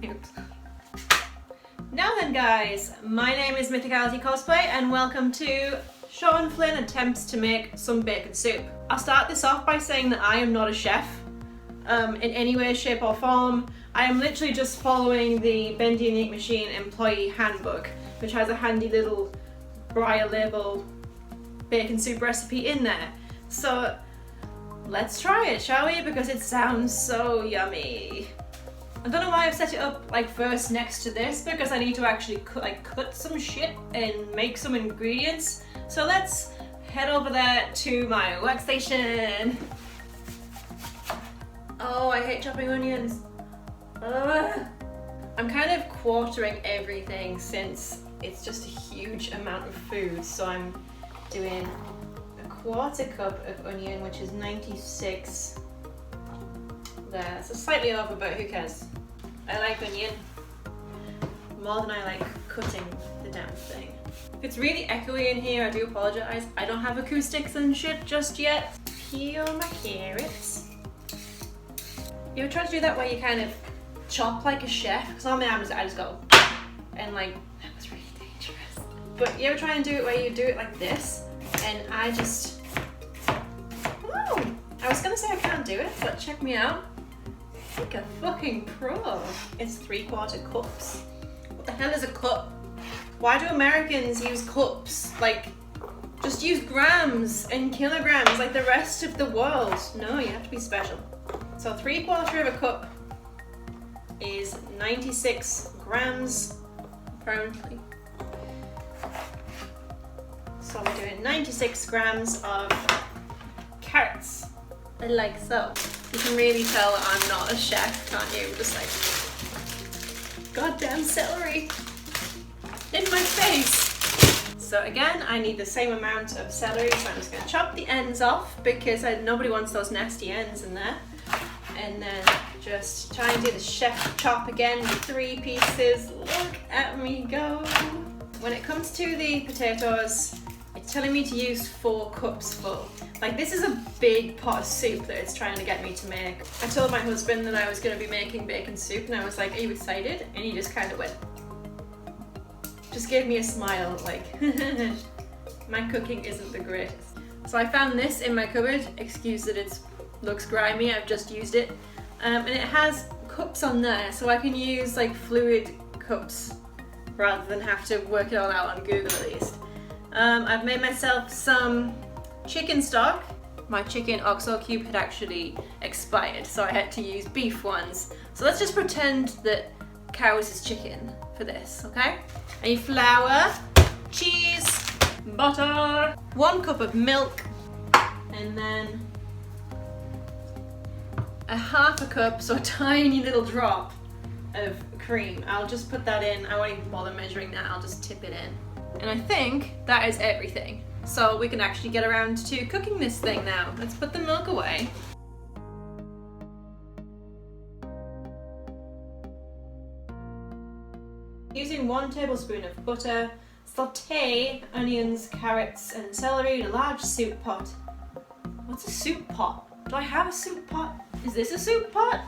Oops. Now then guys, my name is MythicalityCosplay and welcome to Shawn Flynn attempts to make some bacon soup. I'll start this off by saying that I am not a chef in any way, shape or form. I am literally just following the Bendy and Ink Machine employee handbook, which has a handy little braille label bacon soup recipe in there. So let's try it, shall we? Because it sounds so yummy. I don't know why I've set it up like first next to this, because I need to actually cut some shit and make some ingredients. So let's head over there to my workstation. Oh, I hate chopping onions. Ugh. I'm kind of quartering everything since it's just a huge amount of food. So I'm doing a 1/4 cup of onion, which is 96 there. So slightly over, but who cares? I like onion more than I like cutting the damn thing. If it's really echoey in here, I do apologise. I don't have acoustics and shit just yet. Peel my carrots. You ever try to do that where you kind of chop like a chef? Because on my arms I just go and like, that was really dangerous. But you ever try and do it where you do it like this? And I just, oh, I was gonna say I can't do it, but check me out. Like a fucking pro. It's 3/4 cups. What the hell is a cup? Why do Americans use cups? Like, just use grams and kilograms like the rest of the world. No, you have to be special. So 3/4 of a cup is 96 grams, apparently. So we're doing 96 grams of carrots, like so. You can really tell that I'm not a chef, can't you? Just like, goddamn celery in my face. So again, I need the same amount of celery, so I'm just gonna chop the ends off because nobody wants those nasty ends in there. And then just try and do the chef chop again with 3 pieces. Look at me go. When it comes to the potatoes, it's telling me to use 4 cups full. Like, this is a big pot of soup that it's trying to get me to make. I told my husband that I was going to be making bacon soup and I was like, are you excited? And he just kind of went, just gave me a smile like, my cooking isn't the greatest. So I found this in my cupboard. Excuse that it looks grimy, I've just used it. And it has cups on there, so I can use like fluid cups rather than have to work it all out on Google at least. I've made myself some chicken stock. My chicken OXO cube had actually expired, so I had to use beef ones. So let's just pretend that cows is chicken for this, okay? I need flour, cheese, butter, 1 cup of milk, and then a 1/2 cup, so a tiny little drop of cream. I'll just put that in. I won't even bother measuring that, I'll just tip it in. And I think that is everything. So we can actually get around to cooking this thing now. Let's put the milk away. Using 1 tablespoon of butter, saute onions, carrots and celery in a large soup pot. What's a soup pot? Do I have a soup pot? Is this a soup pot?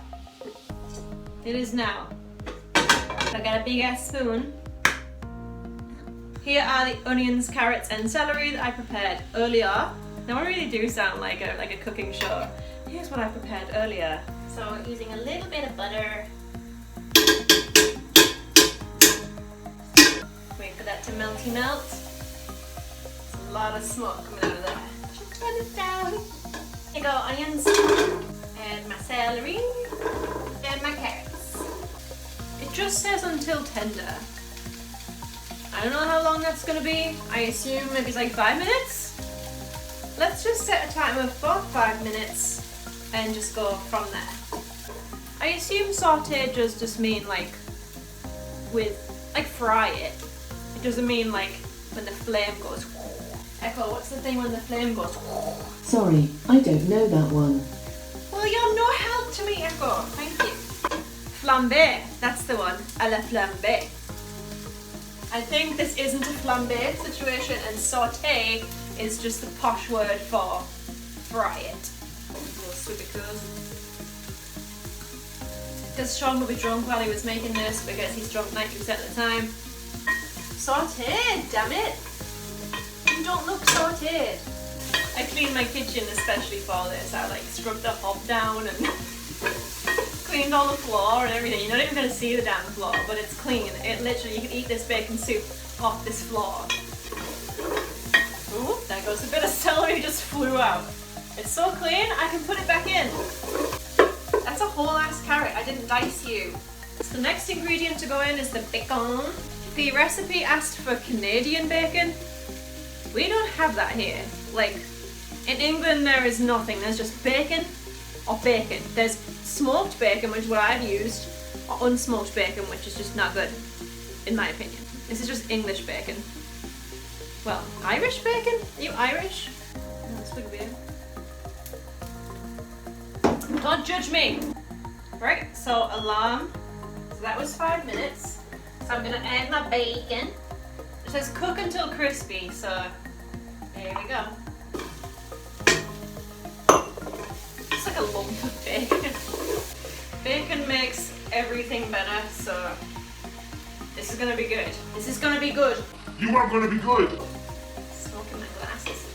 It is now. I got a big ass spoon. Here are the onions, carrots and celery that I prepared earlier. Now I really do sound like a cooking show. Here's what I prepared earlier. So using a little bit of butter. Wait for that to melty melt. There's a lot of smoke coming out of there. Just turn it down. Here go onions, and my celery, and my carrots. It just says until tender. I don't know how long that's gonna be. I assume maybe it's like 5 minutes. Let's just set a timer for 5 minutes and just go from there. I assume saute does just mean like fry it. It doesn't mean like when the flame goes. Echo, what's the thing when the flame goes? Sorry, I don't know that one. Well, you're no help to me, Echo. Thank you. Flambé, that's the one. À la flambé. I think this isn't a flambé situation, and saute is just the posh word for fry it. Little super cool. because Shawn will be drunk while he was making this because he's drunk 90% of the time. Sauteed, damn it! You don't look sauteed. I cleaned my kitchen especially for this. I like scrubbed the hob down and cleaned all the floor and everything. You're not even gonna see the damn floor, but it's clean. It literally, you can eat this bacon soup off this floor. Ooh, there goes a bit of celery just flew out. It's so clean, I can put it back in. That's a whole ass carrot, I didn't dice you. So the next ingredient to go in is the bacon. The recipe asked for Canadian bacon. We don't have that here. Like, in England there is nothing, there's just bacon or bacon. There's smoked bacon, which is what I've used, or unsmoked bacon, which is just not good, in my opinion. This is just English bacon. Well, Irish bacon? Are you Irish? No, that's pretty weird. Don't judge me! Right, so alarm. So that was 5 minutes. So I'm gonna add my bacon. It says cook until crispy, so there we go. It's like a lump of bacon. Bacon makes everything better, so this is gonna be good. This is gonna be good. You are gonna be good. Smoking my glasses.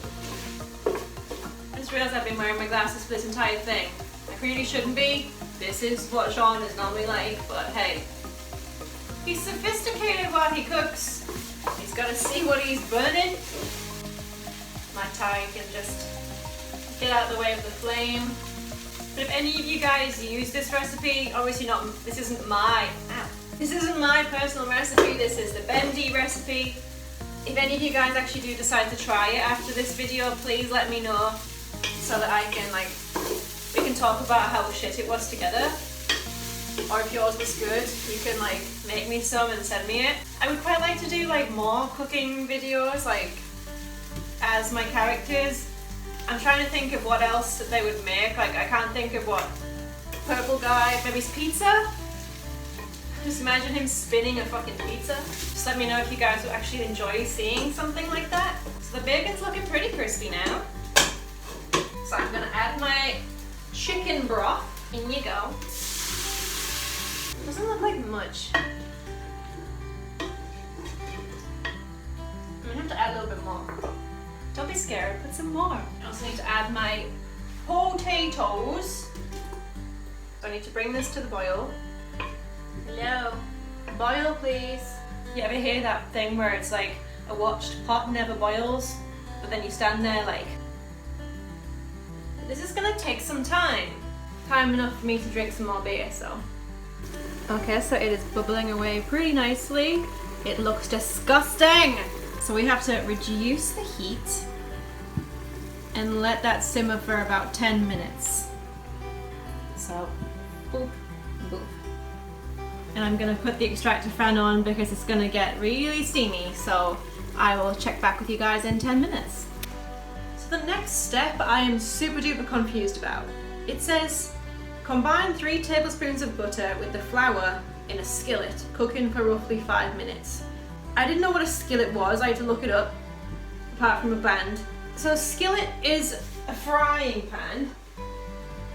I just realised I've been wearing my glasses for this entire thing. I really shouldn't be. This is what Shawn is normally like, but hey. He's sophisticated while he cooks. He's gotta see what he's burning. My tie can just get out of the way of the flame. But if any of you guys use this recipe, obviously not, this isn't my personal recipe, this is the Bendy recipe. If any of you guys actually do decide to try it after this video, please let me know so that I can we can talk about how shit it was together. Or if yours was good, you can make me some and send me it. I would quite like to do more cooking videos as my characters. I'm trying to think of what else that they would make. I can't think of what. Purple guy, maybe it's pizza? Just imagine him spinning a fucking pizza. Just let me know if you guys would actually enjoy seeing something like that. So the bacon's looking pretty crispy now. So I'm gonna add my chicken broth. In you go. Doesn't look like much. I'm gonna have to add a little bit more. Don't be scared, put some more. I also need to add my potatoes. So I need to bring this to the boil. Hello. Boil, please. You ever hear that thing where it's like a watched pot never boils, but then you stand there this is gonna take some time. Time enough for me to drink some more beer, so. Okay, so it is bubbling away pretty nicely. It looks disgusting. So we have to reduce the heat and let that simmer for about 10 minutes. So, boop, boop. And I'm gonna put the extractor fan on because it's gonna get really steamy. So I will check back with you guys in 10 minutes. So the next step I am super duper confused about. It says, combine 3 tablespoons of butter with the flour in a skillet, cooking for roughly 5 minutes. I didn't know what a skillet was, I had to look it up, apart from a band. So a skillet is a frying pan,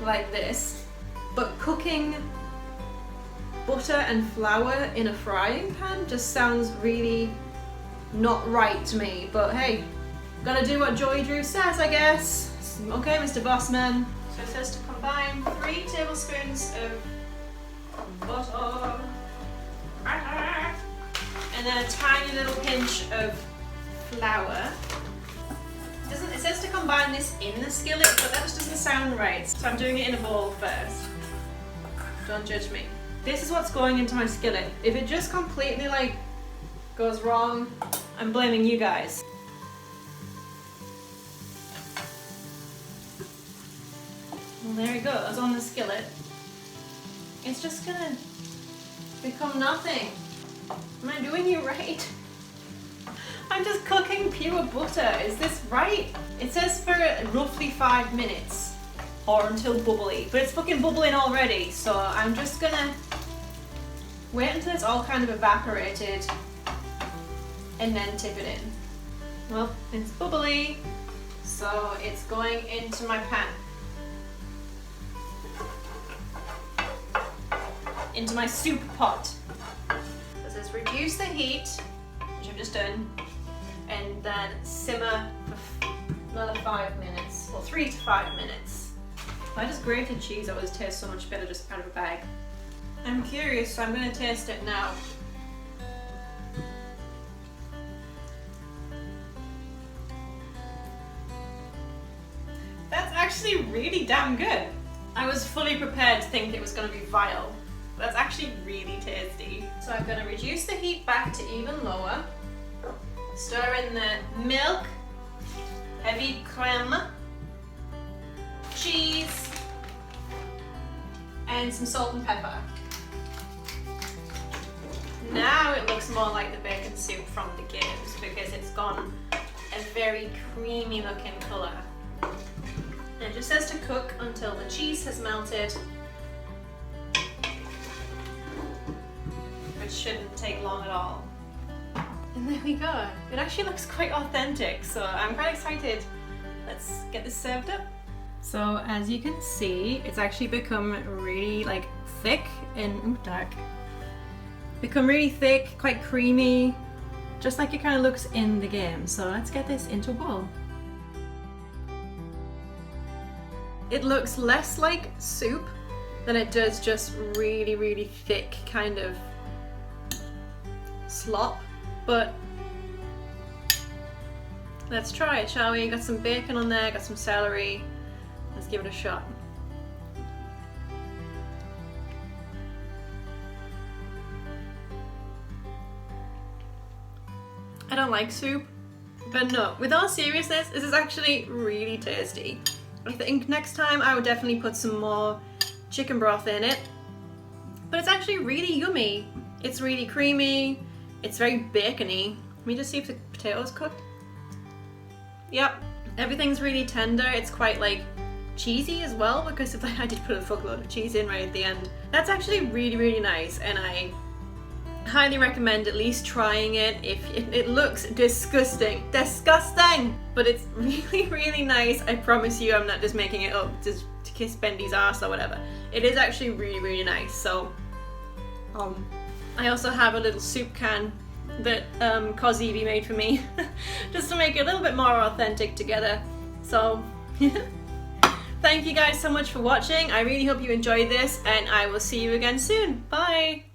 like this, but cooking butter and flour in a frying pan just sounds really not right to me, but hey, gotta do what Joey Drew says, I guess. Okay, Mr. Bossman. So it says to combine 3 tablespoons of butter and then a tiny little pinch of flour. It says to combine this in the skillet, but that just doesn't sound right. So I'm doing it in a bowl first. Don't judge me. This is what's going into my skillet. If it just completely goes wrong, I'm blaming you guys. Well, there it goes on the skillet. It's just gonna become nothing. Am I doing you right? I'm just cooking pure butter. Is this right? It says for roughly 5 minutes or until bubbly, but it's fucking bubbling already. So I'm just gonna wait until it's all kind of evaporated and then tip it in. Well, it's bubbly, so it's going into my pan. into my soup pot. This is reduce the heat, which I've just done, and then simmer for another 5 minutes, or 3 to 5 minutes. Why does grated cheese always taste so much better just out of a bag? I'm curious, so I'm going to taste it now. That's actually really damn good. I was fully prepared to think it was going to be vile. That's actually really tasty. So I'm going to reduce the heat back to even lower. Stir in the milk, heavy cream, cheese, and some salt and pepper. Now it looks more like the bacon soup from the games because it's gone a very creamy looking colour. And it just says to cook until the cheese has melted, which shouldn't take long at all. And there we go. It actually looks quite authentic, so I'm quite excited. Let's get this served up. So as you can see, it's actually become really like thick and dark. Become really thick, quite creamy, just like it kind of looks in the game. So let's get this into a bowl. It looks less like soup than it does just really, really thick kind of slop, but let's try it, shall we? Got some bacon on there, got some celery. Let's give it a shot. I don't like soup, but no, with all seriousness, this is actually really tasty. I think next time I would definitely put some more chicken broth in it, but it's actually really yummy. It's really creamy, it's very bacony. Let me just see if the potatoes cooked. Yep, everything's really tender. It's quite like cheesy as well because of I did put a fuckload of cheese in right at the end. That's actually really, really nice, and I highly recommend at least trying it. If it looks disgusting, but it's really, really nice. I promise you, I'm not just making it up just to kiss Bendy's ass or whatever. It is actually really, really nice. So I also have a little soup can that Cos-Evie made for me just to make it a little bit more authentic together. So thank you guys so much for watching. I really hope you enjoyed this, and I will see you again soon. Bye!